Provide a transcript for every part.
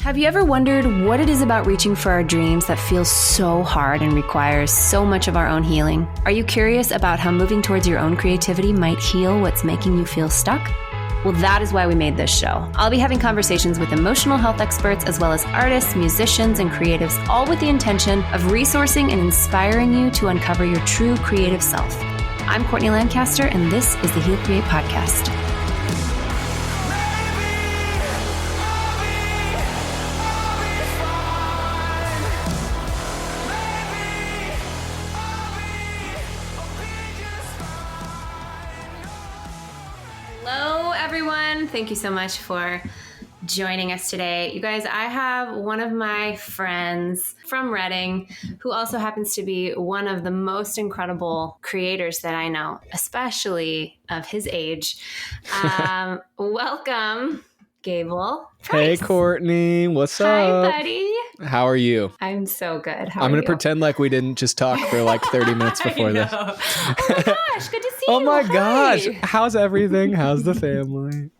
Have you ever wondered what it is about reaching for our dreams that feels so hard and requires so much of our own healing? Are you curious about how moving towards your own creativity might heal what's making you feel stuck? Well, that is why we made this show. I'll be having conversations with emotional health experts as well as artists, musicians, and creatives, all with the intention of resourcing and inspiring you to uncover your true creative self. I'm Courtney Lancaster, and this is the Heal Create Podcast. Thank you so much for joining us today. You guys, I have one of my friends from Reading who also happens to be one of the most incredible creators that I know, especially of his age. Welcome, Gable Price. Hey, Courtney. What's up? Hi, buddy. How are you? I'm so good. I'm going to pretend like we didn't just talk for like 30 minutes before this. Oh my gosh, good to see you. Oh my gosh. Hi. How's everything? How's the family?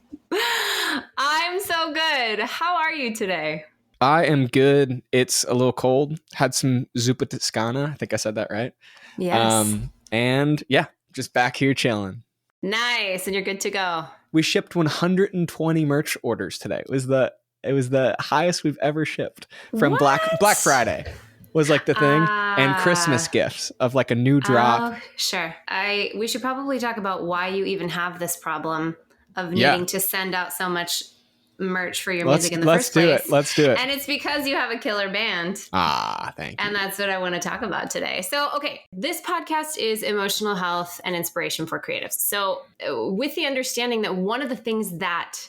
I'm so good. How are you today? I am good. It's a little cold. Had some zuppa toscana. I think I said that right. Yes. And yeah, just back here chilling. Nice. And you're good to go. We shipped 120 merch orders today. It was the highest we've ever shipped from What? Black Friday was like the thing, and Christmas gifts of like a new drop. Oh, sure. We should probably talk about why you even have this problem of needing to send out so much merch for your music in the first place. Let's do it. And it's because you have a killer band. Thank you. And that's what I want to talk about today. So, okay, this podcast is emotional health and inspiration for creatives. So with the understanding that one of the things that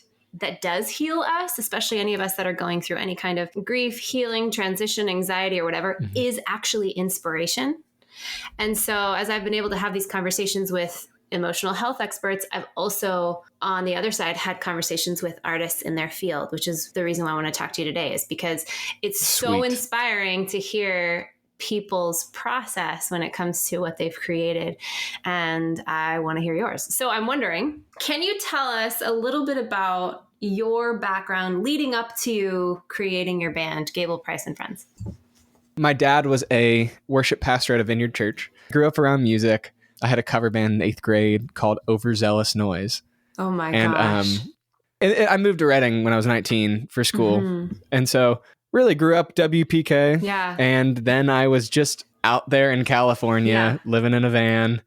does heal us, especially any of us that are going through any kind of grief, healing, transition, anxiety, or whatever, is actually inspiration. And so as I've been able to have these conversations with emotional health experts, I've also, on the other side, had conversations with artists in their field, which is the reason why I want to talk to you today, is because it's so inspiring to hear people's process when it comes to what they've created. And I want to hear yours. So I'm wondering, can you tell us a little bit about your background leading up to creating your band, Gable Price and Friends? My dad was a worship pastor at a Vineyard church. Grew up around music. I had a cover band in 8th grade called Overzealous Noise. Oh my gosh. I moved to Reading when I was 19 for school. Mm-hmm. And so really grew up WPK. Yeah. And then I was just out there in California, living in a van.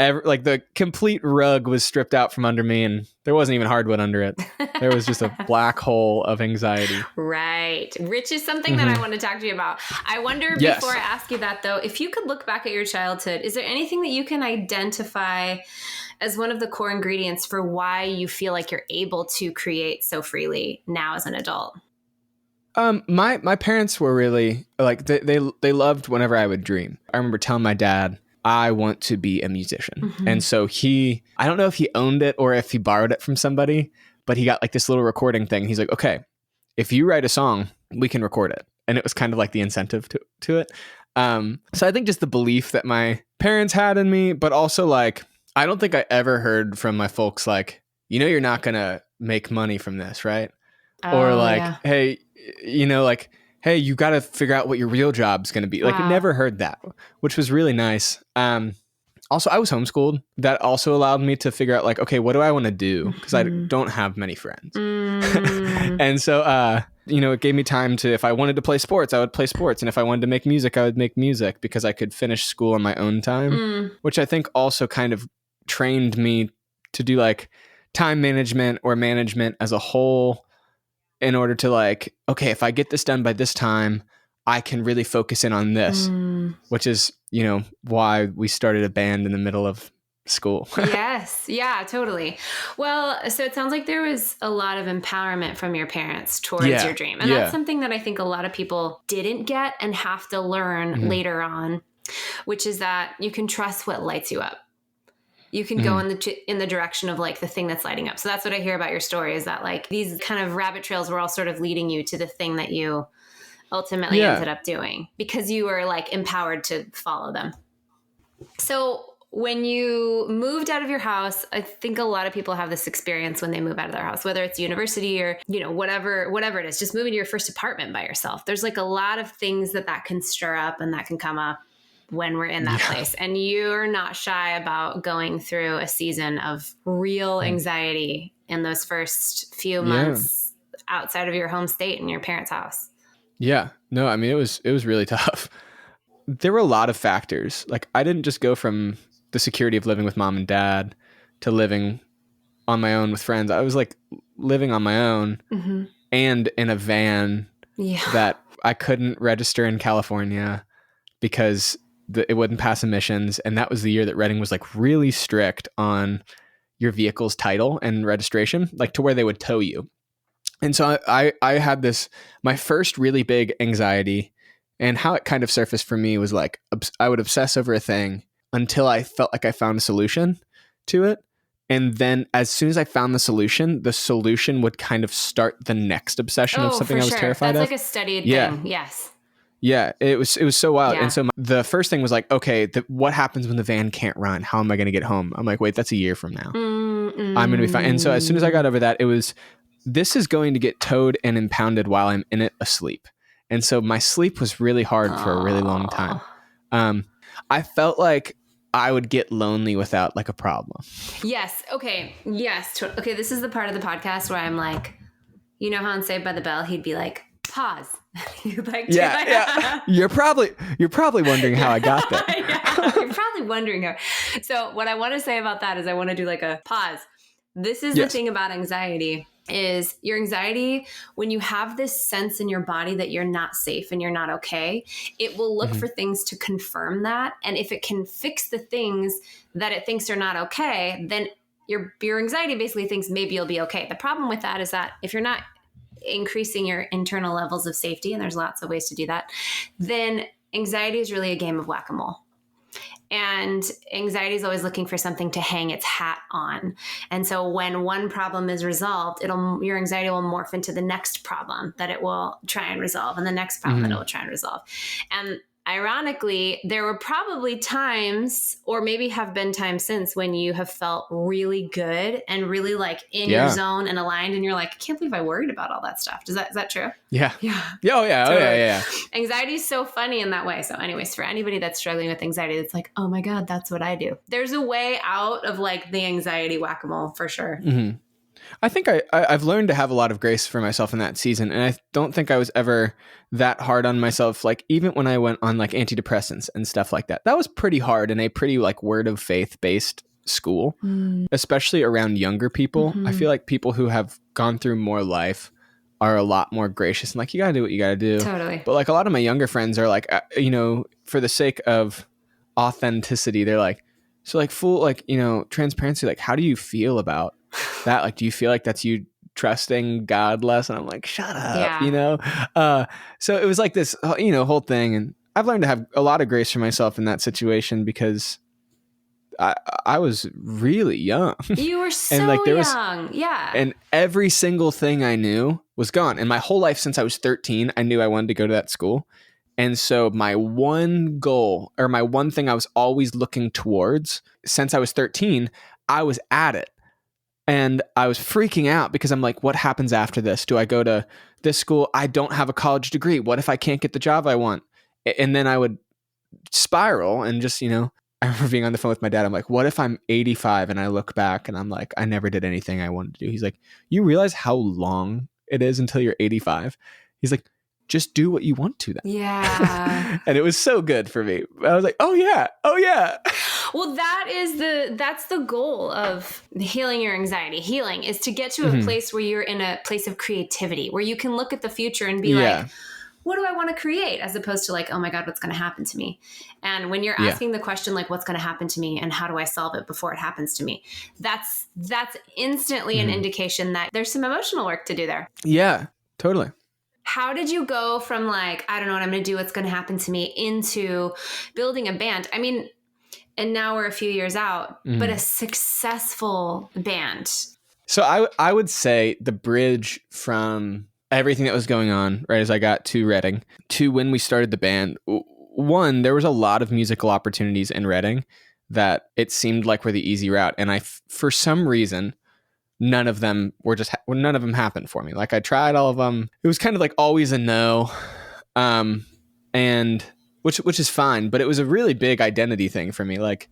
Like the complete rug was stripped out from under me, and there wasn't even hardwood under it. There was just a black hole of anxiety. Right. Which is something that I want to talk to you about. I wonder, before I ask you that though, if you could look back at your childhood, is there anything that you can identify as one of the core ingredients for why you feel like you're able to create so freely now as an adult? My parents were really like, they loved whenever I would dream. I remember telling my dad, I want to be a musician. Mm-hmm. And so I don't know if he owned it or if he borrowed it from somebody, but he got like this little recording thing. He's like, okay, if you write a song, we can record it. And it was kind of like the incentive to it. So I think just the belief that my parents had in me, but also like, I don't think I ever heard from my folks like, you're not going to make money from this, right? Or like, hey, like, hey, you got to figure out what your real job's going to be. Like, I never heard that, which was really nice. Also, I was homeschooled. That also allowed me to figure out like, okay, what do I want to do? Because I don't have many friends. And so, it gave me time to, if I wanted to play sports, I would play sports. And if I wanted to make music, I would make music because I could finish school on my own time, which I think also kind of trained me to do like time management or management as a whole, in order to like, okay, if I get this done by this time, I can really focus in on this, which is, why we started a band in the middle of school. Yes. Yeah, totally. Well, so it sounds like there was a lot of empowerment from your parents towards your dream. And that's something that I think a lot of people didn't get and have to learn later on, which is that you can trust what lights you up. You can go in the direction of like the thing that's lighting up. So that's what I hear about your story, is that like these kind of rabbit trails were all sort of leading you to the thing that you ultimately ended up doing because you were like empowered to follow them. So when you moved out of your house, I think a lot of people have this experience when they move out of their house, whether it's university or, whatever it is, just moving to your first apartment by yourself. There's like a lot of things that can stir up and that can come up when we're in that place. And you're not shy about going through a season of real anxiety in those first few months outside of your home state in your parents' house. Yeah. No, I mean, it was really tough. There were a lot of factors. Like, I didn't just go from the security of living with mom and dad to living on my own with friends. I was like living on my own and in a van that I couldn't register in California because it wouldn't pass emissions. And that was the year that Reading was like really strict on your vehicle's title and registration, like to where they would tow you. And so I had my first really big anxiety, and how it kind of surfaced for me was like, I would obsess over a thing until I felt like I found a solution to it. And then as soon as I found the solution would kind of start the next obsession of something I was terrified of. That's like a studied thing. Yes. Yeah, it was so wild. Yeah. And so the first thing was like, okay, what happens when the van can't run? How am I going to get home? I'm like, wait, that's a year from now. I'm going to be fine. And so as soon as I got over that, this is going to get towed and impounded while I'm in it asleep. And so my sleep was really hard for a really long time. I felt like I would get lonely without like a problem. Yes. Okay. Yes. Okay. This is the part of the podcast where I'm like, how on Saved by the Bell, he'd be like, pause. You'd like to, yeah. You're probably wondering how I got there. You're probably wondering how. So what I want to say about that is I want to do like a pause. This is the thing about anxiety. Is your anxiety, when you have this sense in your body that you're not safe and you're not okay, it will look for things to confirm that. And if it can fix the things that it thinks are not okay, then your anxiety basically thinks maybe you'll be okay. The problem with that is that if you're not increasing your internal levels of safety, and there's lots of ways to do that, then anxiety is really a game of whack-a-mole. And anxiety is always looking for something to hang its hat on. And so when one problem is resolved, your anxiety will morph into the next problem that it will try and resolve, and the next problem that it will try and resolve. And ironically, there were probably times, or maybe have been times since, when you have felt really good and really like in your zone and aligned, and you're like, I can't believe I worried about all that stuff. Is that true? Yeah. Yeah. Oh yeah. Totally. Oh yeah. Anxiety is so funny in that way. So anyways, for anybody that's struggling with anxiety, it's like, oh my God, that's what I do. There's a way out of like the anxiety whack-a-mole for sure. Mm-hmm. I think I've learned to have a lot of grace for myself in that season. And I don't think I was ever that hard on myself. Like even when I went on like antidepressants and stuff like that, that was pretty hard in a pretty like word of faith based school, especially around younger people. I feel like people who have gone through more life are a lot more gracious and like, you gotta do what you gotta do. Totally. But like a lot of my younger friends are like, for the sake of authenticity, they're like, so like full, like, transparency, like, how do you feel about that? Like, do you feel like that's you trusting God less? And I'm like, shut up, so it was like this, whole thing. And I've learned to have a lot of grace for myself in that situation because I was really young. You were so and like there young. And every single thing I knew was gone. And my whole life since I was 13, I knew I wanted to go to that school. And so my one goal, or my one thing I was always looking towards since I was 13, I was at it. And I was freaking out because I'm like, what happens after this? Do I go to this school? I don't have a college degree. What if I can't get the job I want? And then I would spiral and just, I remember being on the phone with my dad. I'm like, what if I'm 85 and I look back and I'm like, I never did anything I wanted to do. He's like, you realize how long it is until you're 85? He's like, just do what you want to then. Yeah. And it was so good for me. I was like, oh yeah. Well, that's the goal of healing your anxiety. Healing is to get to a place where you're in a place of creativity, where you can look at the future and be like, what do I want to create? As opposed to like, oh my God, what's going to happen to me? And when you're asking the question, like, what's going to happen to me and how do I solve it before it happens to me? That's instantly an indication that there's some emotional work to do there. Yeah, totally. How did you go from like, I don't know what I'm going to do, what's going to happen to me, into building a band? I mean, and now we're a few years out, but a successful band. So I would say the bridge from everything that was going on, right, as I got to Reading, to when we started the band, one, there was a lot of musical opportunities in Reading that it seemed like were the easy route. And for some reason, none of them happened for me. Like I tried all of them. It was kind of like always a no. And which is fine, but it was a really big identity thing for me. Like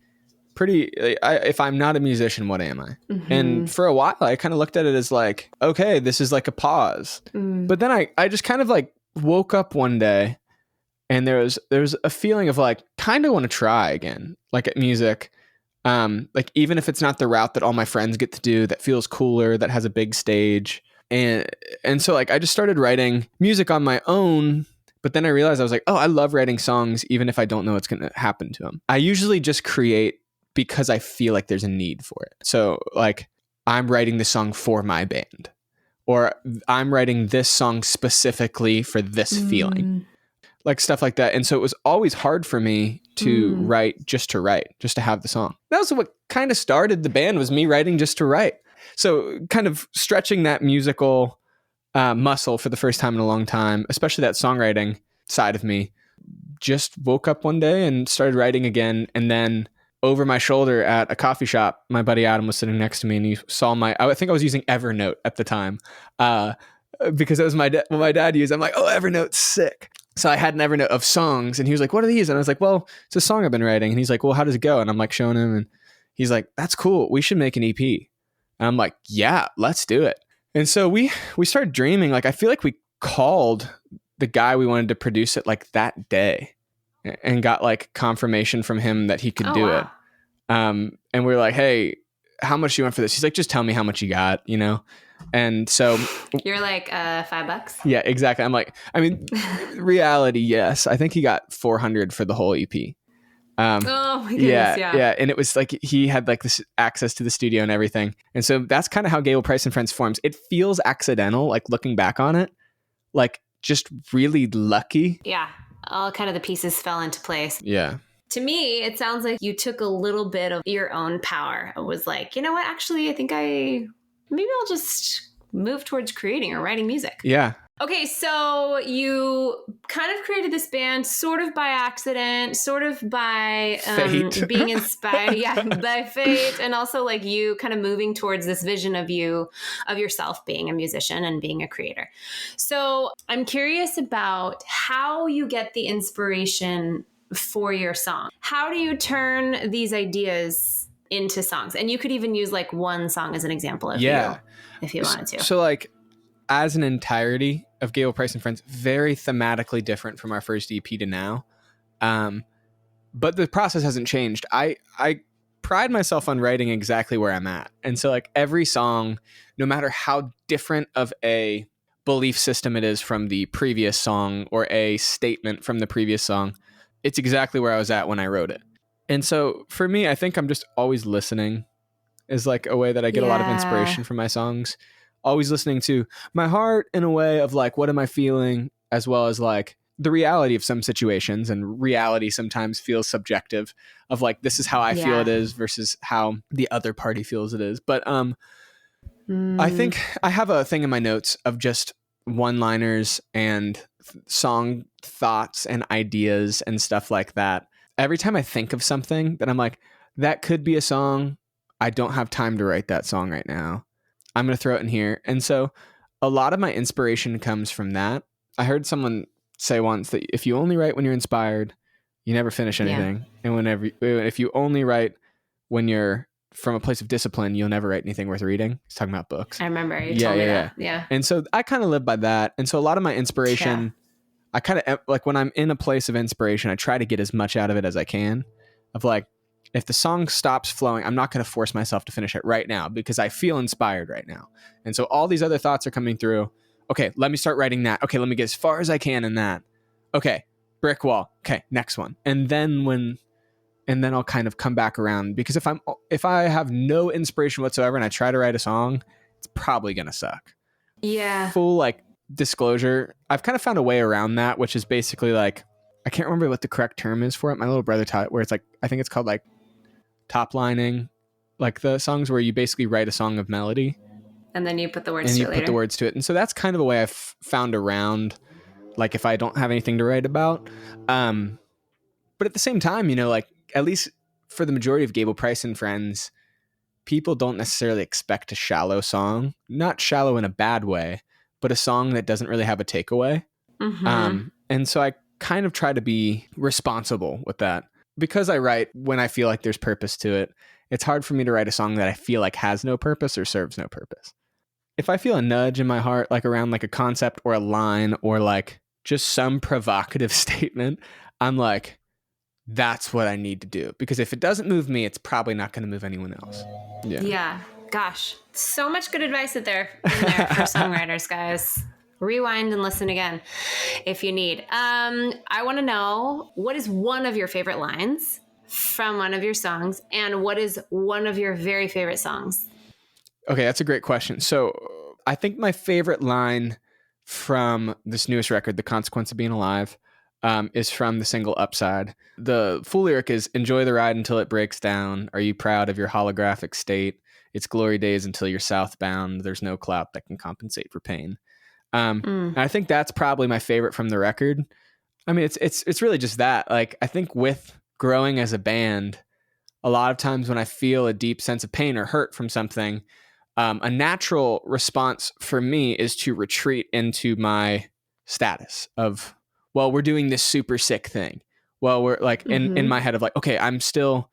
if I'm not a musician, what am I? Mm-hmm. And for a while, I kind of looked at it as like, okay, this is like a pause. But then I just kind of like woke up one day and there was a feeling of like, kind of want to try again, like at music. Like even if it's not the route that all my friends get to do, that feels cooler, that has a big stage. And so like, I just started writing music on my own. But then I realized I was like, oh, I love writing songs, even if I don't know what's going to happen to them. I usually just create because I feel like there's a need for it. So like I'm writing this song for my band, or I'm writing this song specifically for this feeling, like stuff like that. And so it was always hard for me to write, just to have the song. That was what kind of started the band, was me writing just to write. So kind of stretching that musical muscle for the first time in a long time, especially that songwriting side of me, just woke up one day and started writing again. And then over my shoulder at a coffee shop, my buddy Adam was sitting next to me and he saw I think I was using Evernote at the time because it was what my dad used. I'm like, oh, Evernote's sick. So I had an Evernote of songs and he was like, what are these? And I was like, well, it's a song I've been writing. And he's like, well, how does it go? And I'm like showing him and he's like, that's cool. We should make an EP. And I'm like, yeah, let's do it. And so we started dreaming. Like, I feel like we called the guy we wanted to produce it like that day and got like confirmation from him that he could do it. And we were like, hey, how much do you want for this? He's like, just tell me how much you got, you know? And so you're like, $5. Yeah, exactly. I'm like, I mean, reality, yes. I think he got 400 for the whole EP. Oh my goodness, yeah. And it was like he had like this access to the studio and everything. And so that's kind of how Gable Price and Friends forms. It feels accidental, like looking back on it, like just really lucky. Yeah, all kind of the pieces fell into place. Yeah. To me, it sounds like you took a little bit of your own power. It was like, you know what? Actually, I think maybe I'll just move towards creating or writing music. Yeah. Okay, so you kind of created this band sort of by accident, sort of by being inspired, by fate, and also like you kind of moving towards this vision of yourself being a musician and being a creator. So I'm curious about how you get the inspiration for your song. How do you turn these ideas into songs? And you could even use like one song as an example if you wanted to. So like as an entirety of Gable Price and Friends, very thematically different from our first EP to now. But the process hasn't changed. I pride myself on writing exactly where I'm at. And so like every song, no matter how different of a belief system it is from the previous song or a statement from the previous song, it's exactly where I was at when I wrote it. And so for me, I think I'm just always listening is like a way that I get a lot of inspiration from my songs. Always listening to my heart in a way of like, what am I feeling? As well as like the reality of some situations, and reality sometimes feels subjective of like, this is how I feel it is versus how the other party feels it is. But I think I have a thing in my notes of just one-liners and song thoughts and ideas and stuff like that. Every time I think of something that I'm like, that could be a song, I don't have time to write that song right now, I'm going to throw it in here. And so a lot of my inspiration comes from that. I heard someone say once that if you only write when you're inspired, you never finish anything. And if you only write when you're from a place of discipline, you'll never write anything worth reading. He's talking about books. I remember you told me that. Yeah. And so I kind of live by that. And so a lot of my inspiration, I kind of like when I'm in a place of inspiration, I try to get as much out of it as I can. Of like, if the song stops flowing, I'm not going to force myself to finish it right now because I feel inspired right now. And so all these other thoughts are coming through. Okay, let me start writing that. Okay, let me get as far as I can in that. Okay, brick wall. Okay, next one. And then I'll kind of come back around, because if I have no inspiration whatsoever and I try to write a song, it's probably going to suck. Yeah. Full like disclosure, I've kind of found a way around that, which is basically like, I can't remember what the correct term is for it. My little brother taught it, where it's like, I think it's called like top lining, like the songs where you basically write a song of melody and then you put the words to it later. Put the words to it. And so that's kind of a way I've found around, like if I don't have anything to write about. But at the same time, you know, like at least for the majority of Gable Price and Friends, people don't necessarily expect a shallow song, not shallow in a bad way, but a song that doesn't really have a takeaway. And so I kind of try to be responsible with that. Because I write when I feel like there's purpose to it, it's hard for me to write a song that I feel like has no purpose or serves no purpose. If I feel a nudge in my heart, like around like a concept or a line or like just some provocative statement, I'm like, that's what I need to do. Because if it doesn't move me, it's probably not going to move anyone else. Yeah. Gosh, so much good advice in there for songwriters, guys. Rewind and listen again if you need. I want to know, what is one of your favorite lines from one of your songs, and what is one of your very favorite songs? Okay, that's a great question. So I think my favorite line from this newest record, The Consequence of Being Alive, is from the single Upside. The full lyric is, enjoy the ride until it breaks down. Are you proud of your holographic state? It's glory days until you're southbound. There's no clout that can compensate for pain. And I think that's probably my favorite from the record. I mean, it's really just that. Like, I think with growing as a band, a lot of times when I feel a deep sense of pain or hurt from something, a natural response for me is to retreat into my status of, well, we're doing this super sick thing. Well, we're like in my head of like, okay, I'm still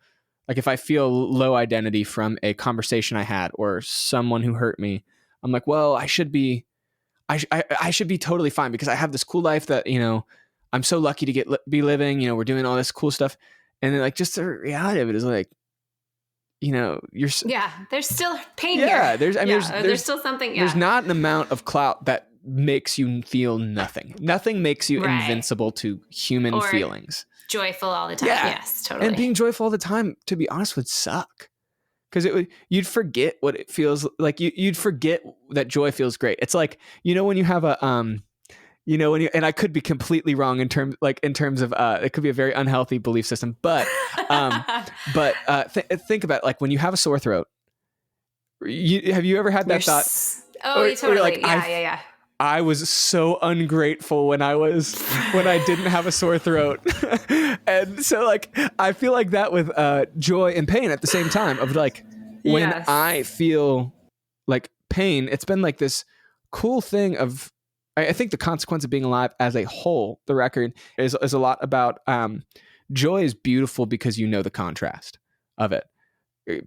like, if I feel low identity from a conversation I had or someone who hurt me, I'm like, well, I should be totally fine because I have this cool life that, you know, I'm so lucky to be living, you know, we're doing all this cool stuff. And then like, just the reality of it is like, you know, there's still pain here. There's still something. Yeah. There's not an amount of clout that makes you feel nothing. Nothing makes you invincible to human feelings. Joyful all the time. Yeah. Yes, totally. And being joyful all the time, to be honest, would suck. Because you'd forget what it feels like. You'd forget that joy feels great. It's like, you know, when you have a and I could be completely wrong in terms of it could be a very unhealthy belief system, but think about it, like when you have a sore throat. Have you ever had that thought? Totally. Like, yeah. I was so ungrateful when I didn't have a sore throat. And so like, I feel like that with joy and pain at the same time of like, when I feel like pain, it's been like this cool thing of, I think The Consequence of Being Alive as a whole, the record is a lot about joy is beautiful because you know the contrast of it.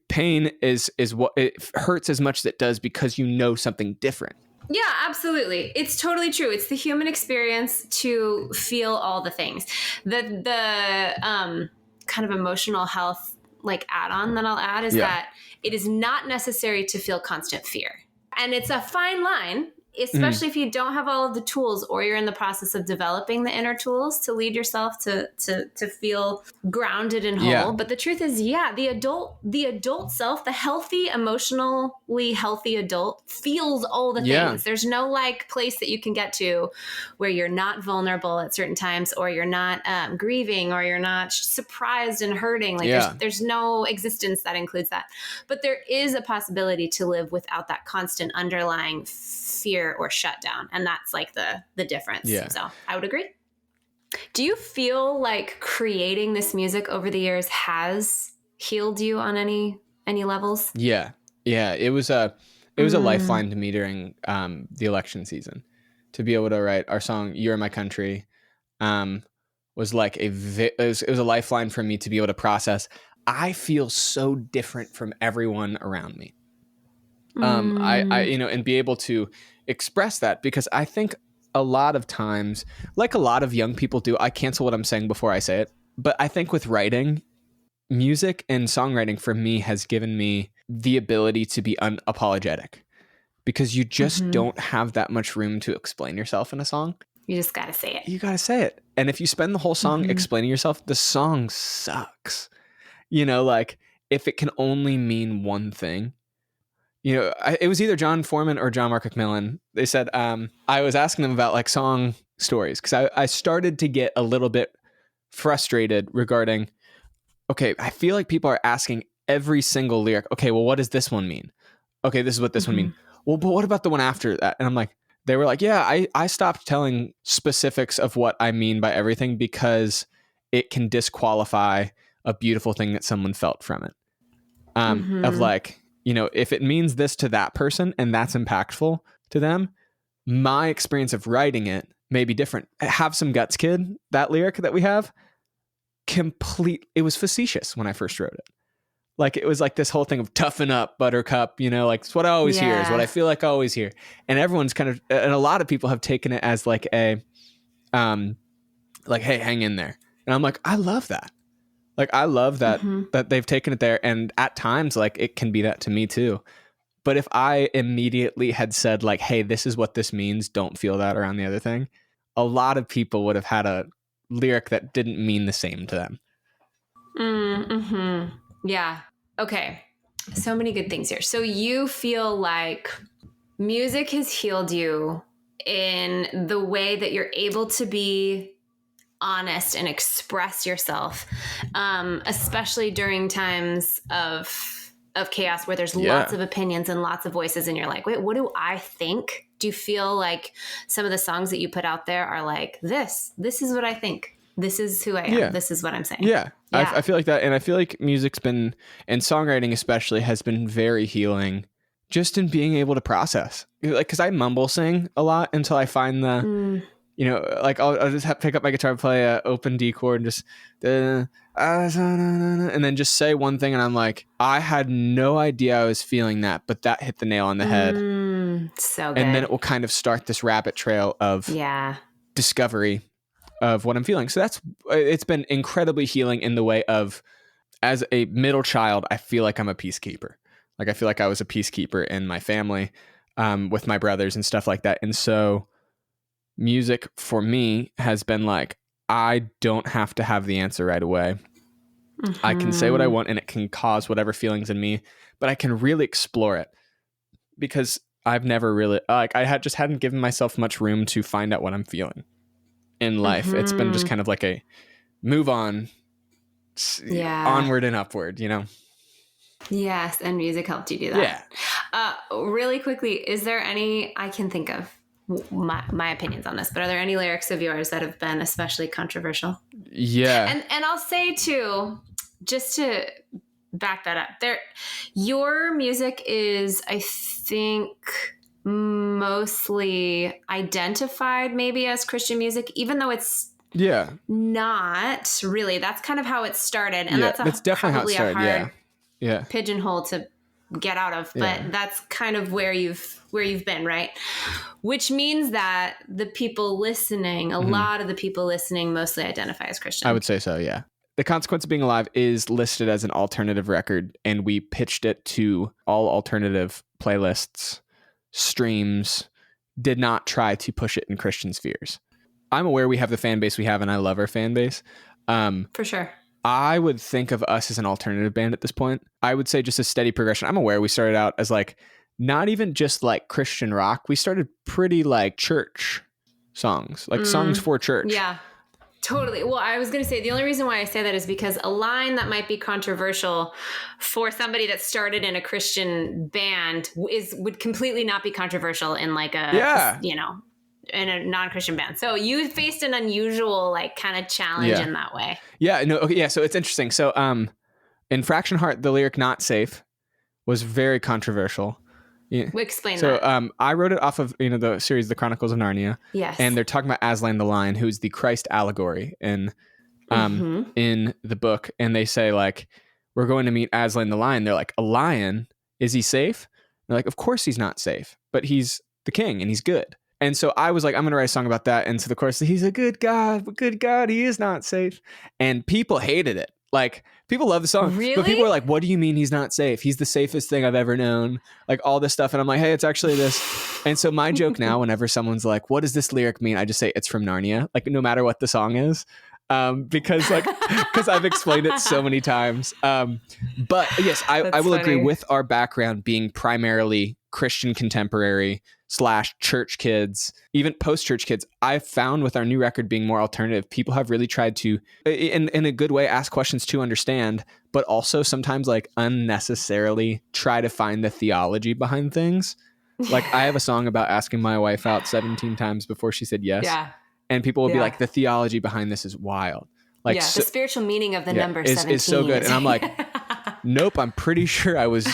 Pain is what it hurts as much as it does because you know something different. Yeah, absolutely. It's totally true. It's the human experience to feel all the things. The kind of emotional health like add-on that I'll add is that it is not necessary to feel constant fear. And it's a fine line, especially if you don't have all of the tools or you're in the process of developing the inner tools to lead yourself to feel grounded and whole. Yeah. But the truth is, the adult self, the healthy, emotionally healthy adult feels all the things. There's no like place that you can get to where you're not vulnerable at certain times, or you're not grieving, or you're not surprised and hurting. Like there's no existence that includes that. But there is a possibility to live without that constant underlying fear or shutdown, and that's like the difference. So I would agree. Do you feel like creating this music over the years has healed you on any levels? Yeah it was a lifeline to me during the election season to be able to write our song You're My Country. Was like it was a lifeline for me to be able to process, I feel so different from everyone around me. I and be able to express that, because I think a lot of times, like a lot of young people do, I cancel what I'm saying before I say it. But I think with writing, music and songwriting for me has given me the ability to be unapologetic, because you just don't have that much room to explain yourself in a song. You just got to say it. You got to say it. And if you spend the whole song explaining yourself, the song sucks. You know, like if it can only mean one thing. You know, it was either John Foreman or John Mark McMillan. They said, I was asking them about like song stories, because I started to get a little bit frustrated regarding, okay, I feel like people are asking every single lyric, okay, well, what does this one mean? Okay, this is what this one means. Well, but what about the one after that? And I'm like, they were like, yeah, I stopped telling specifics of what I mean by everything because it can disqualify a beautiful thing that someone felt from it. Of like, you know, if it means this to that person and that's impactful to them, my experience of writing it may be different. Have some guts, kid. That lyric that we have, it was facetious when I first wrote it. Like, it was like this whole thing of toughen up, buttercup, you know, like it's what I always hear, is what I feel like I always hear. And everyone's kind of, and a lot of people have taken it as like a, like, hey, hang in there. And I'm like, I love that. Like, I love that, that they've taken it there. And at times, like, it can be that to me too. But if I immediately had said like, hey, this is what this means, don't feel that around the other thing, a lot of people would have had a lyric that didn't mean the same to them. Yeah. Okay. So many good things here. So you feel like music has healed you in the way that you're able to be honest and express yourself, especially during times of chaos where there's lots of opinions and lots of voices, and you're like, wait, what do I think? Do you feel like some of the songs that you put out there are like, this is what I think, this is who I am, this is what I'm saying? I feel like that. And I feel like music's been, and songwriting especially, has been very healing just in being able to process. Like, because I mumble sing a lot until I find the, you know, like I'll just pick up my guitar and play a open D chord and just, and then just say one thing. And I'm like, I had no idea I was feeling that, but that hit the nail on the head. So good. And then it will kind of start this rabbit trail of discovery of what I'm feeling. So it's been incredibly healing in the way of, as a middle child, I feel like I'm a peacekeeper. Like, I feel like I was a peacekeeper in my family, with my brothers and stuff like that. And so music for me has been like, I don't have to have the answer right away. I can say what I want and it can cause whatever feelings in me, but I can really explore it, because I've never really, like, just hadn't given myself much room to find out what I'm feeling in life. It's been just kind of like a move on, onward and upward, you know? Yes. And music helped you do that. Really quickly, is there any, I can think of my opinions on this, but are there any lyrics of yours that have been especially controversial? And I'll say too, just to back that up, your music is, I think, mostly identified maybe as Christian music, even though it's not really. That's kind of how it started, and that's definitely probably how it started. A hard pigeonhole to get out of, but that's kind of where you've been, right? Which means that the people listening, a lot of the people listening, mostly identify as Christian. I would say so. Yeah. The Consequence of Being Alive is listed as an alternative record, and we pitched it to all alternative playlists, streams, did not try to push it in Christian spheres. I'm aware we have the fan base we have, and I love our fan base. For sure. I would think of us as an alternative band at this point. I would say just a steady progression. I'm aware we started out as like, not even just like Christian rock. We started pretty like church songs, like songs for church. Yeah. Totally. Well, I was going to say, the only reason why I say that is because a line that might be controversial for somebody that started in a Christian band would completely not be controversial in like in a non-Christian band. So you faced an unusual, like, kind of challenge in that way. Yeah. No. Okay. Yeah. So it's interesting. So, in Fraction Heart, the lyric "not safe" was very controversial. Explain that. So I wrote it off of the series The Chronicles of Narnia. Yes. And they're talking about Aslan the lion, who's the Christ allegory in the book. And they say, like, we're going to meet Aslan the lion. They're like, a lion? Is he safe? And they're like, of course he's not safe, but he's the king and he's good. And so I was like, I'm going to write a song about that. And so the chorus, he's a good God, but good God, he is not safe. And people hated it. Like, people love the song. Really? But people are like, what do you mean he's not safe? He's the safest thing I've ever known. Like, all this stuff. And I'm like, hey, it's actually this. And so my joke now, whenever someone's like, what does this lyric mean? I just say it's from Narnia. Like, no matter what the song is. Because I've explained it so many times. But yes, I will agree with our background being primarily Christian contemporary / church kids, even post-church kids. I've found with our new record being more alternative, people have really tried to, in a good way, ask questions to understand, but also sometimes like unnecessarily try to find the theology behind things. Like, I have a song about asking my wife out 17 times before she said yes. Yeah. And people will be like, the theology behind this is wild. Like, yeah, the spiritual meaning of the number is 17 is so good. And I'm like, nope, I'm pretty sure I was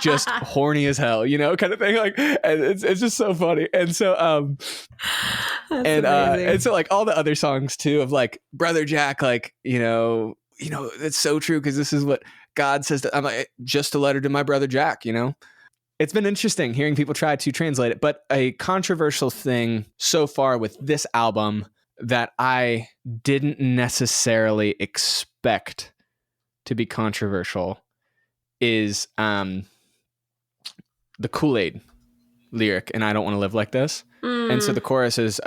just horny as hell, kind of thing. Like, and it's just so funny. And so, and so like all the other songs too of like Brother Jack, like, it's so true because this is what God says. I'm like, just a letter to my brother Jack, It's been interesting hearing people try to translate it, but a controversial thing so far with this album that I didn't necessarily expect to be controversial is the Kool-Aid lyric, and I don't want to live like this. And so the chorus is,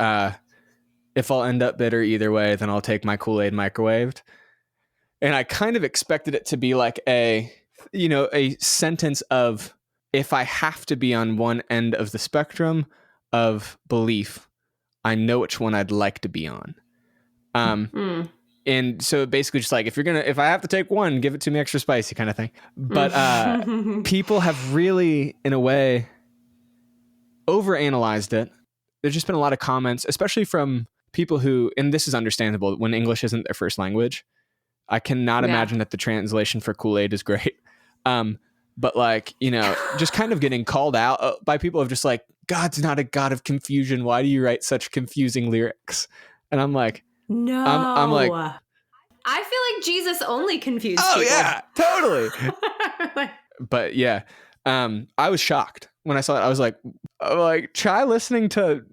if I'll end up bitter either way, then I'll take my Kool-Aid microwaved. And I kind of expected it to be like a sentence of, if I have to be on one end of the spectrum of belief, I know which one I'd like to be on. And so basically just like, if I have to take one, give it to me extra spicy kind of thing. But people have really, in a way, overanalyzed it. There's just been a lot of comments, especially from people who, and this is understandable, when English isn't their first language. I cannot imagine that the translation for Kool-Aid is great. But like, just kind of getting called out by people of just like, God's not a God of confusion. Why do you write such confusing lyrics? And I'm like, no, I'm like, I feel like Jesus only confused people. Yeah, totally. But yeah, I was shocked when I saw it. I was like, try listening to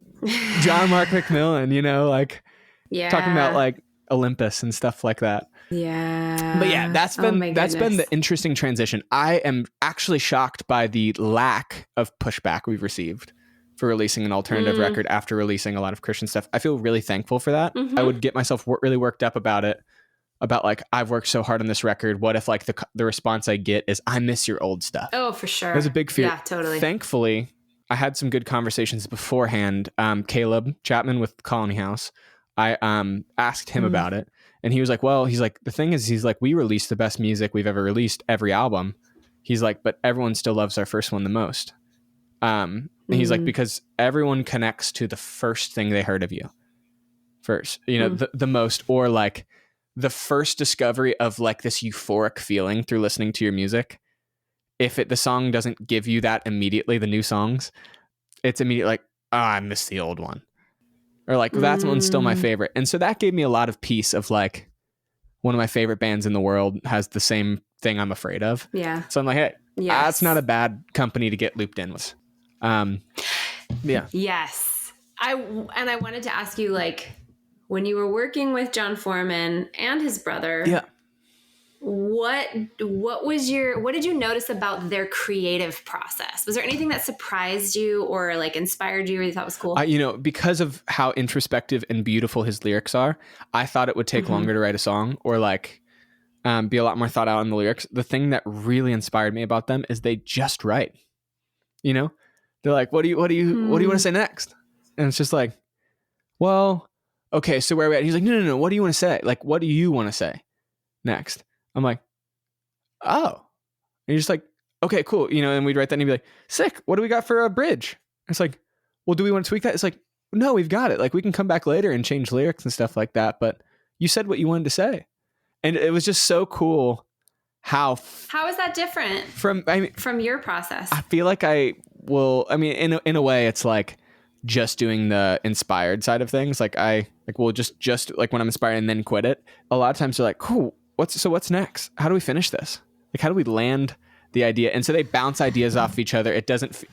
John Mark McMillan, talking about like Olympus and stuff like that. Yeah. But yeah, that's been the interesting transition. I am actually shocked by the lack of pushback we've received for releasing an alternative record after releasing a lot of Christian stuff. I feel really thankful for that. I would get myself really worked up about it, about like, I've worked so hard on this record. What if like the response I get is, I miss your old stuff? Oh, for sure. There's a big fear. Yeah, totally. Thankfully, I had some good conversations beforehand. Caleb Chapman with Colony House, I asked him about it. And he was like, the thing is, we released the best music we've ever released every album. He's like, but everyone still loves our first one the most. And he's like, because everyone connects to the first thing they heard of you first, the most, or like the first discovery of like this euphoric feeling through listening to your music. If the song doesn't give you that immediately, the new songs, it's immediately like, I miss the old one. Or like, that's one's still my favorite. And so that gave me a lot of peace of like, one of my favorite bands in the world has the same thing I'm afraid of. Yeah. So I'm like, hey, that's not a bad company to get looped in with. Yeah. Yes. I wanted to ask you, like, when you were working with John Foreman and his brother, what did you notice about their creative process? Was there anything that surprised you or like inspired you or you thought was cool? Because of how introspective and beautiful his lyrics are, I thought it would take longer to write a song or like be a lot more thought out on the lyrics. The thing that really inspired me about them is they just write. They're like, what do you want to say next? And it's just like, well, okay, so where are we at? He's like, no. What do you want to say? Like, what do you want to say next? I'm like, oh. And you're just like, okay, cool. And we'd write that and he'd be like, sick. What do we got for a bridge? It's like, well, do we want to tweak that? It's like, no, we've got it. Like, we can come back later and change lyrics and stuff like that. But you said what you wanted to say. And it was just so cool how is that different from your process? I feel like in a way, it's like just doing the inspired side of things. Like we'll just like when I'm inspired and then quit it. A lot of times they're like, cool. What's next? How do we finish this? Like, how do we land the idea? And so they bounce ideas off each other. It doesn't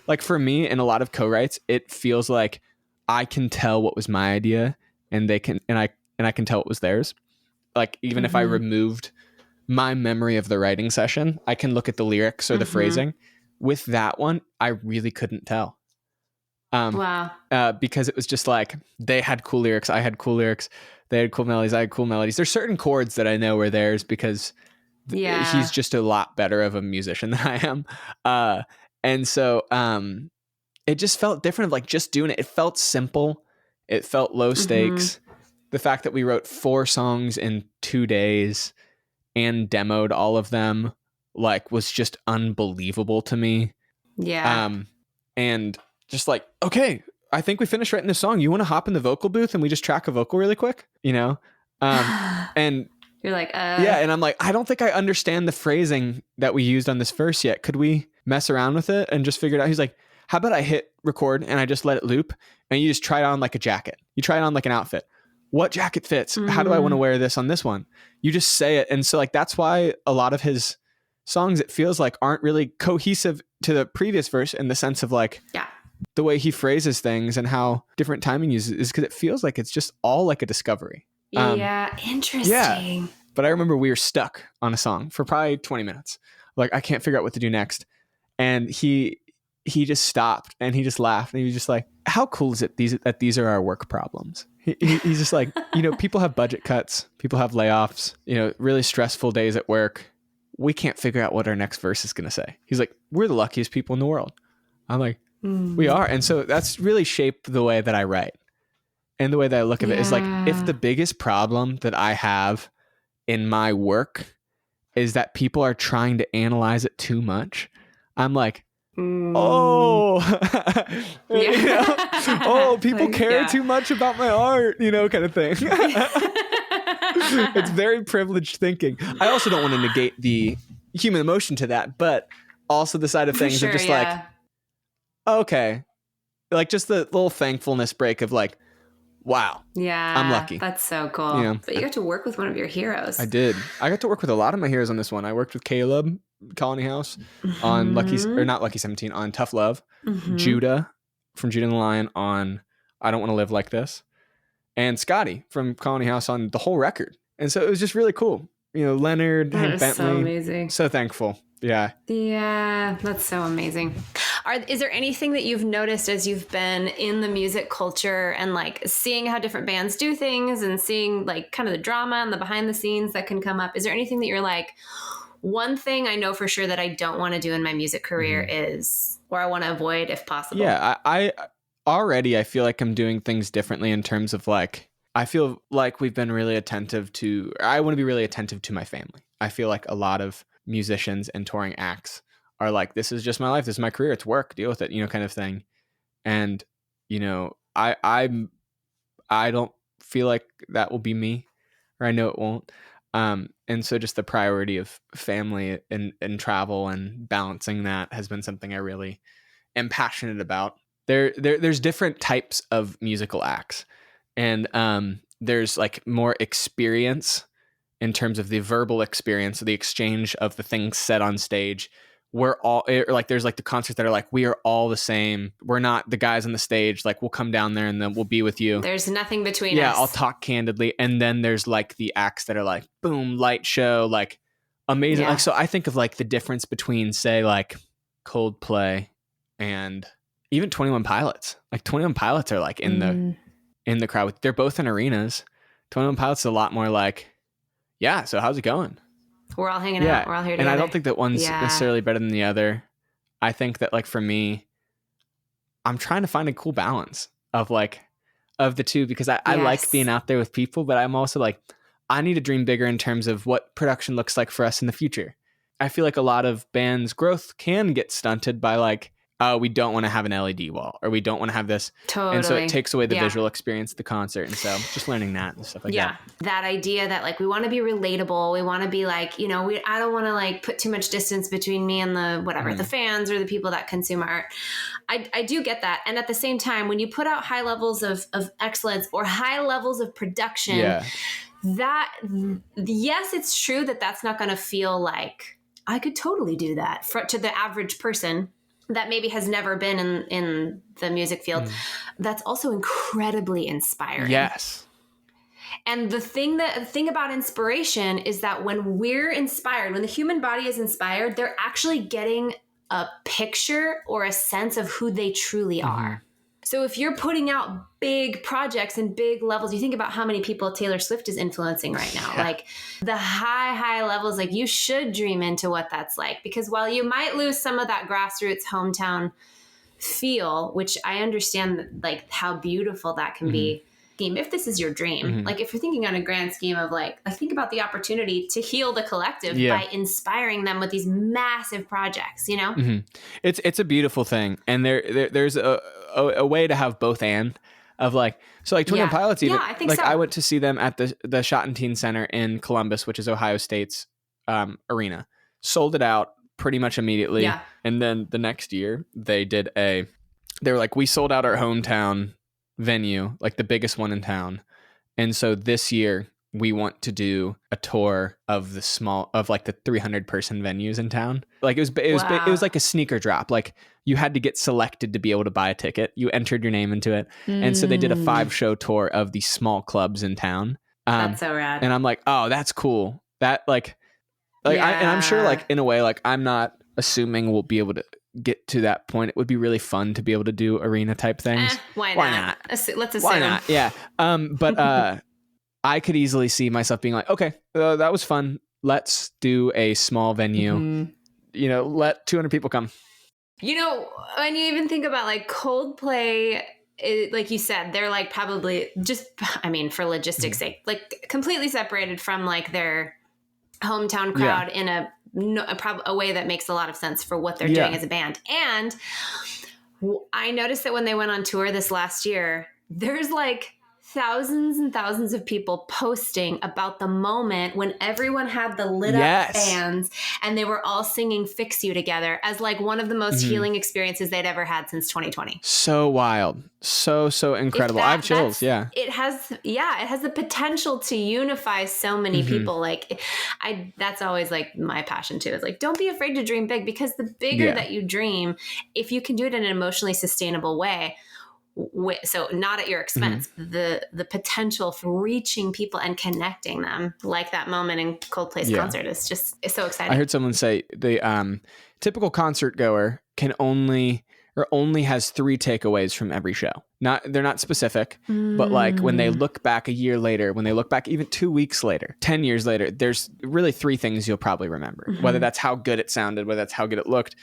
like for me in a lot of co-writes, it feels like I can tell what was my idea and they can, and I can tell what was theirs. Like, even if I removed my memory of the writing session, I can look at the lyrics or the phrasing. With that one, I really couldn't tell. Wow. Because it was just like, they had cool lyrics. I had cool lyrics. They had cool melodies. I had cool melodies. There's certain chords that I know were theirs because he's just a lot better of a musician than I am. And so it just felt different, like just doing it. It felt simple. It felt low stakes. The fact that we wrote 4 songs in 2 days and demoed all of them, like, was just unbelievable to me. Yeah. And just like, okay, I think we finished writing this song. You want to hop in the vocal booth and we just track a vocal really quick? And you're like, yeah. And I'm like, I don't think I understand the phrasing that we used on this verse yet. Could we mess around with it and just figure it out? He's like, how about I hit record and I just let it loop and you just try it on like a jacket. You try it on like an outfit. What jacket fits? How do I want to wear this on this one? You just say it. And so like, that's why a lot of his songs, it feels like, aren't really cohesive to the previous verse in the sense of like, the way he phrases things and how different timing uses is because it feels like it's just all like a discovery. Interesting. Yeah. But I remember we were stuck on a song for probably 20 minutes. Like, I can't figure out what to do next. And he just stopped and he just laughed and he was just like, how cool is it that these are our work problems? He's just like, people have budget cuts, people have layoffs, really stressful days at work. We can't figure out what our next verse is going to say. He's like, we're the luckiest people in the world. I'm like, we are. And so that's really shaped the way that I write. And the way that I look at it is like, if the biggest problem that I have in my work is that people are trying to analyze it too much, I'm like, oh, people care too much about my art, kind of thing. It's very privileged thinking. I also don't want to negate the human emotion to that, but also the side of things of just like, okay, like just the little thankfulness break of like, wow. Yeah. I'm lucky. That's so cool. But you got to work with one of your heroes. I did. I got to work with a lot of my heroes on this one. I worked with Caleb, Colony House, on not Lucky 17, on Tough Love. Judah from Judah and the Lion on I Don't Want to Live Like This. And Scotty from Colony House on the whole record. And so it was just really cool. Leonard, Hank Bentley. So amazing. So thankful. Yeah. Yeah, that's so amazing. Is there anything that you've noticed as you've been in the music culture and like seeing how different bands do things and seeing like kind of the drama and the behind the scenes that can come up? Is there anything that you're like, one thing I know for sure that I don't want to do in my music career is, or I want to avoid if possible? Yeah, I feel like I'm doing things differently in terms of like, I feel like we've been really attentive to, I want to be really attentive to my family. I feel like a lot of musicians and touring acts are like, this is just my life, this is my career, it's work, deal with it, kind of thing. And I don't feel like that will be me, or I know it won't. And so just the priority of family and travel and balancing that has been something I really am passionate about. There's different types of musical acts, and there's like more experience in terms of the verbal experience, the exchange of the things said on stage. We're all like, there's like the concerts that are like, we are all the same. We're not the guys on the stage. Like, we'll come down there and then we'll be with you. There's nothing between us. Yeah, I'll talk candidly. And then there's like the acts that are like, boom, light show, like amazing. Yeah. Like, so I think of like the difference between, say, like Coldplay and even 21 Pilots. Like 21 Pilots are like in the crowd. They're both in arenas. 21 Pilots is a lot more like, yeah, so how's it going? We're all hanging out. We're all here together. And I don't think that one's necessarily better than the other. I think that like for me, I'm trying to find a cool balance of the two, because I like being out there with people, but I'm also like, I need to dream bigger in terms of what production looks like for us in the future. I feel like a lot of bands' growth can get stunted by like, we don't want to have an LED wall, or we don't want to have this. Totally. And so it takes away the visual experience of the concert. And so just learning that and stuff like that. Yeah. That idea that like, we want to be relatable. We want to be like, I don't want to like put too much distance between me and the fans or the people that consume art. I do get that. And at the same time, when you put out high levels of excellence or high levels of production, that, yes, it's true that that's not going to feel like I could totally do that to the average person that maybe has never been in the music field. That's also incredibly inspiring. Yes. And the thing about inspiration is that when we're inspired, when the human body is inspired, they're actually getting a picture or a sense of who they truly are. So if you're putting out big projects and big levels, you think about how many people Taylor Swift is influencing right now, like the high levels, like you should dream into what that's like, because while you might lose some of that grassroots hometown feel, which I understand like how beautiful that can be, if this is your dream, like if you're thinking on a grand scheme of like, I think about the opportunity to heal the collective by inspiring them with these massive projects, It's a beautiful thing. And there's a way to have both and. of like, so like 21 Pilots even, I think like so. I went to see them at the Schottenstein Center in Columbus, which is Ohio State's arena. Sold it out pretty much immediately. Yeah. And then the next year they were like, we sold out our hometown venue, like the biggest one in town. And so this year we want to do a tour of the 300 person venues in town. Like it was like a sneaker drop. Like you had to get selected to be able to buy a ticket. You entered your name into it. And so they did a 5-show tour of these small clubs in town. That's so rad. And I'm like, oh, that's cool. That and I'm sure like in a way, like I'm not assuming we'll be able to get to that point. It would be really fun to be able to do arena type things. Why not? Let's assume. Why not? Yeah. But I could easily see myself being like, okay, that was fun. Let's do a small venue. Mm-hmm. You know, let 200 people come. You know, when you even think about like Coldplay, like you said, they're like probably just, I mean, for logistics sake, like completely separated from like their hometown crowd in a way that makes a lot of sense for what they're doing as a band. And I noticed that when they went on tour this last year, there's like thousands and thousands of people posting about the moment when everyone had the lit up bands and they were all singing Fix You together as like one of the most healing experiences they'd ever had since 2020. So wild. So incredible. I have chills. Yeah. It has the potential to unify so many people. Like that's always like my passion too. It's like, don't be afraid to dream big, because the bigger that you dream, if you can do it in an emotionally sustainable way, so not at your expense, the potential for reaching people and connecting them, like that moment in Coldplay's concert, is just, it's so exciting. I heard someone say the typical concert goer only has 3 takeaways from every show. They're not specific, but like when they look back a year later, when they look back even 2 weeks later, 10 years later, there's really 3 things you'll probably remember. Whether that's how good it sounded, whether that's how good it looked.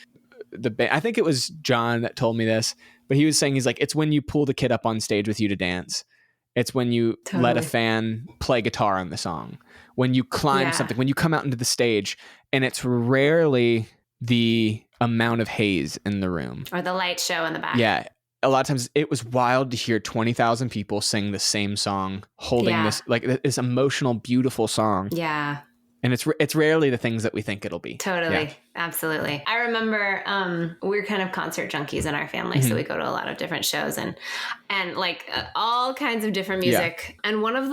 I think it was John that told me this, but he was saying, he's like, it's when you pull the kid up on stage with you to dance. It's when you let a fan play guitar on the song, when you climb something, when you come out into the stage, and it's rarely the amount of haze in the room or the light show in the back. Yeah. A lot of times it was wild to hear 20,000 people sing the same song, holding this emotional, beautiful song. Yeah. And it's rarely the things that we think it'll be. Totally. Yeah. Absolutely. I remember we're kind of concert junkies in our family. So we go to a lot of different shows and like all kinds of different music. Yeah. And one of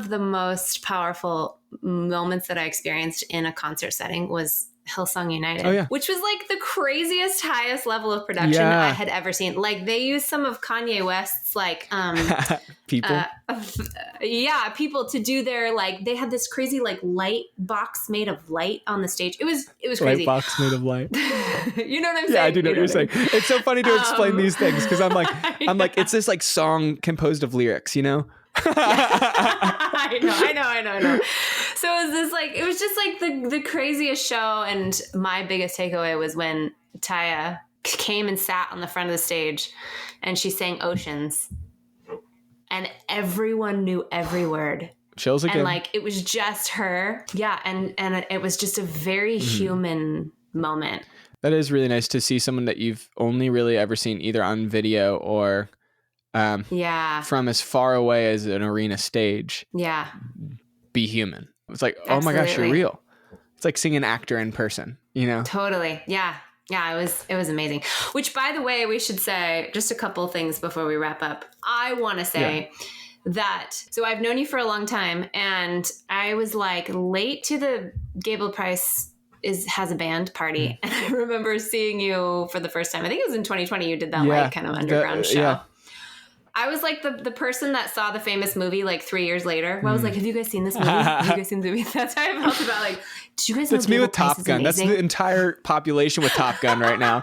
the most powerful moments that I experienced in a concert setting was Hillsong United, which was like the craziest, highest level of production I had ever seen. Like they used some of Kanye West's like people to do their, like, they had this crazy like light box made of light on the stage. It was crazy. Light box made of light. You know what I'm saying? Yeah, I do know what you're saying. It's so funny to explain these things, because I'm like it's this like song composed of lyrics, you know? I know. So it was just like the craziest show. And my biggest takeaway was when Taya came and sat on the front of the stage and she sang Oceans, and everyone knew every word. Chills again. And like, it was just her. Yeah. And it was just a very human moment. That is really nice to see someone that you've only really ever seen either on video or from as far away as an arena stage. Yeah. Be human. It's like, oh my gosh, you're real. It's like seeing an actor in person, you know? Totally. Yeah. Yeah, it was amazing. Which, by the way, we should say just a couple of things before we wrap up. I want to say that, so I've known you for a long time, and I was like late to the Gable Price has a band party. And I remember seeing you for the first time. I think it was in 2020. You did that like kind of underground show. Yeah. I was like the person that saw the famous movie like 3 years later. I was like, have you guys seen this movie? Have you guys seen the movie? That's how I felt about like, did you guys know That's me with Top Gun. That's the entire population with Top Gun right now.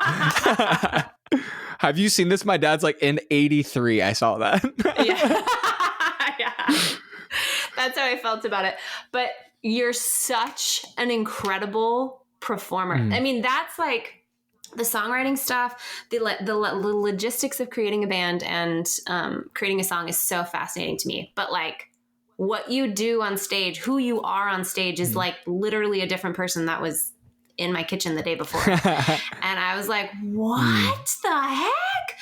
Have you seen this? My dad's like in 83. I saw that. Yeah. That's how I felt about it. But you're such an incredible performer. I mean, that's like the songwriting stuff, the logistics of creating a band and creating a song is so fascinating to me. But like what you do on stage, who you are on stage is like literally a different person that was in my kitchen the day before. And I was like, what the heck?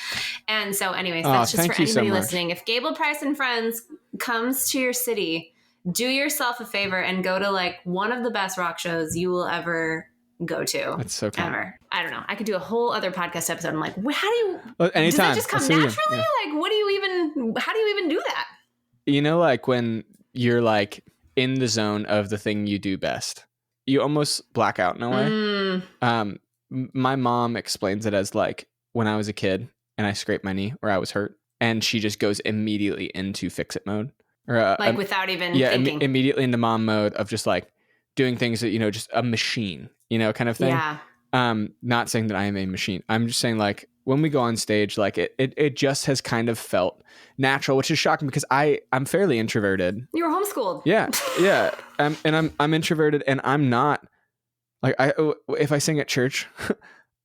And so anyways, that's just for thank you so anybody much. listening. If Gable Price and Friends comes to your city, do yourself a favor and go to like one of the best rock shows you will ever go to. That's so kind. Ever. I don't know. I could do a whole other podcast episode. I'm like, how do you, anytime. does that just come naturally? Yeah. Like, how do you even do that? You know, like when you're like in the zone of the thing you do best, you almost black out in a way. My mom explains it as like when I was a kid and I scraped my knee or I was hurt, and she just goes immediately into fix it mode, or like without even thinking. Immediately into mom mode of just like doing things that, you know, just a machine, you know, kind of thing. Yeah. Not saying that I am a machine. I'm just saying like when we go on stage, like it just has kind of felt natural, which is shocking because I'm fairly introverted. You were homeschooled. Yeah. I'm introverted, and I'm not like, if I sing at church,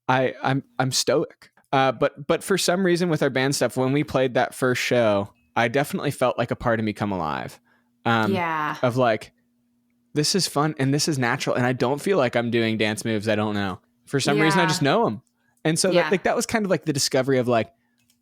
I'm stoic. But for some reason with our band stuff, when we played that first show, I definitely felt like a part of me come alive. Of like, this is fun and this is natural, and I don't feel like I'm doing dance moves I don't know. For some reason, I just know them. And so that was kind of like the discovery of like,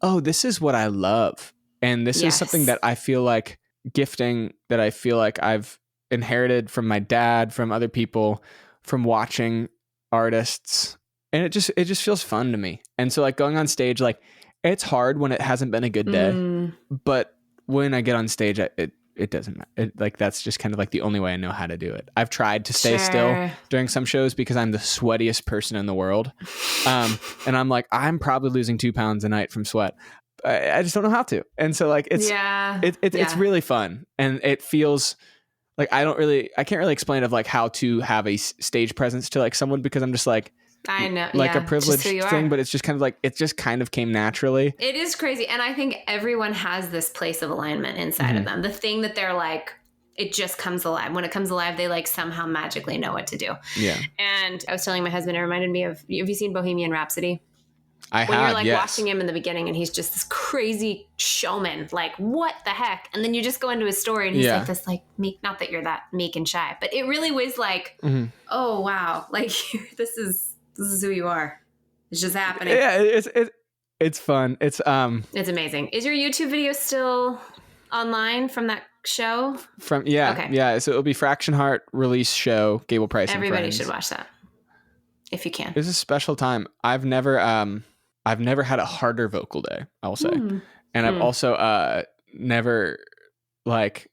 oh, this is what I love. And this is something that I feel like gifting, that I feel like I've inherited from my dad, from other people, from watching artists. And it just feels fun to me. And so like going on stage, like it's hard when it hasn't been a good day, but when I get on stage, it doesn't matter. Like that's just kind of like the only way I know how to do it. I've tried to stay still during some shows because I'm the sweatiest person in the world. And I'm like, I'm probably losing 2 pounds a night from sweat. I just don't know how to. And so like, it's really fun. And it feels like I can't really explain of like how to have a stage presence to like someone, because I'm just like, I know, like a privileged thing, but it's just kind of like, it just kind of came naturally. It is crazy. And I think everyone has this place of alignment inside of them. The thing that they're like, it just comes alive. When it comes alive, they like somehow magically know what to do. Yeah. And I was telling my husband, it reminded me of, have you seen Bohemian Rhapsody? When you're like watching him in the beginning and he's just this crazy showman, like what the heck? And then you just go into his story and he's like this like meek, not that you're that meek and shy, but it really was like, oh wow, like this is who you are. It's just happening. Yeah, it's fun. It's amazing. Is your YouTube video still online from that show? Yeah. So it'll be Fraction Heart release show, Gable Price and Friends. Everybody should watch that if you can. It's a special time. I've never had a harder vocal day, I will say. And I've also never like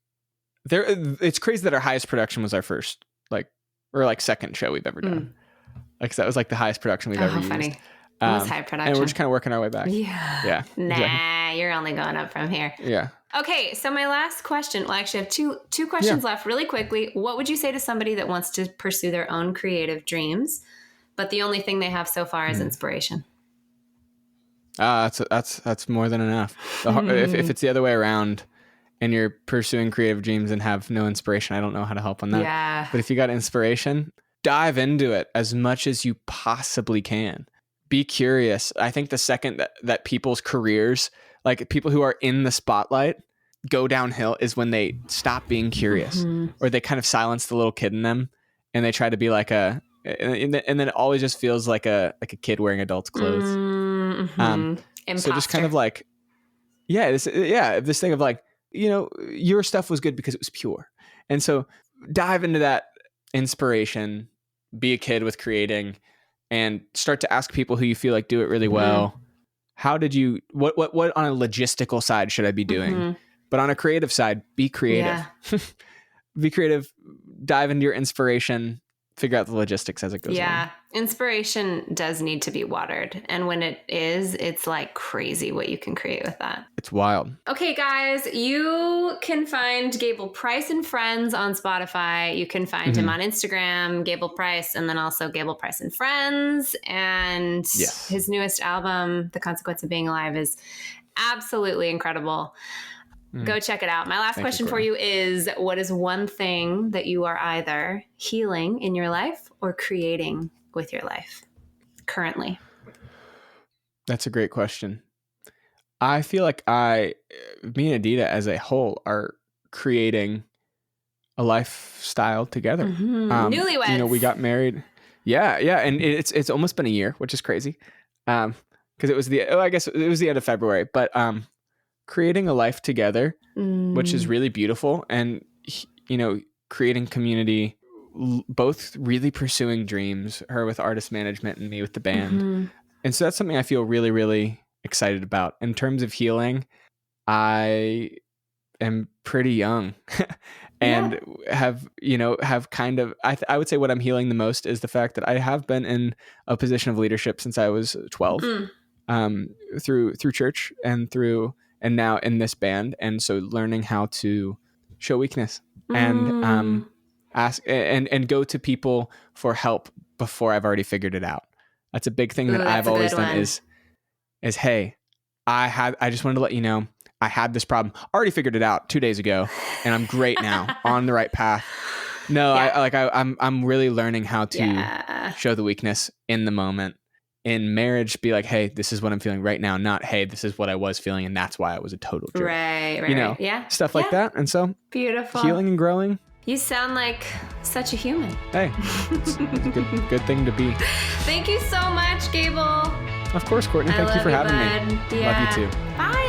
it's crazy that our highest production was our first second show we've ever done. Like that was like the highest production we've ever used. Funny. It was high production. And we're just kind of working our way back. Yeah. Nah, exactly. You're only going up from here. Yeah. Okay, so my last question. Well, actually, I have two questions left really quickly. What would you say to somebody that wants to pursue their own creative dreams, but the only thing they have so far is inspiration? That's more than enough. If it's the other way around and you're pursuing creative dreams and have no inspiration, I don't know how to help on that. Yeah. But if you got inspiration, dive into it as much as you possibly can. Be curious. I think the second that people's careers, like people who are in the spotlight, go downhill is when they stop being curious, or they kind of silence the little kid in them and they try to be like and then it always just feels like a kid wearing adult's clothes. So just kind of like, this thing of like, you know, your stuff was good because it was pure. And so dive into that inspiration, be a kid with creating, and start to ask people who you feel like do it really well. How did you, what on a logistical side should I be doing? But on a creative side, be creative. Be creative, dive into your inspiration, figure out the logistics as it goes along. Inspiration does need to be watered. And when it is, it's like crazy what you can create with that. It's wild. Okay, guys, you can find Gable Price and Friends on Spotify. You can find him on Instagram, Gable Price, and then also Gable Price and Friends. And his newest album, The Consequence of Being Alive, is absolutely incredible. Go check it out. My last question for you is, what is one thing that you are either healing in your life or creating with your life currently? That's a great question. I feel like me and Adita as a whole are creating a lifestyle together. Newlyweds. You know, we got married. Yeah. And it's almost been a year, which is crazy. because it was I guess it was the end of February, but creating a life together, which is really beautiful, and creating community, both really pursuing dreams, her with artist management and me with the band. And so that's something I feel really, really excited about. In terms of healing, I am pretty young and have kind of, I would say what I'm healing the most is the fact that I have been in a position of leadership since I was 12, through church and now in this band. And so learning how to show weakness and ask and go to people for help before I've already figured it out. That's a big thing that I've always done is hey, I just wanted to let you know I had this problem, already figured it out 2 days ago, and I'm great now, on the right path. No, I'm really learning how to show the weakness in the moment. In marriage, be like, hey, this is what I'm feeling right now, not, hey, this is what I was feeling, and that's why I was a total jerk. Right. Yeah. Stuff like that. And so, beautiful. Healing and growing. You sound like such a human. Hey, it's a good thing to be. Thank you so much, Gable. Of course, Courtney. Thank you for having me. Yeah. Love you too. Bye.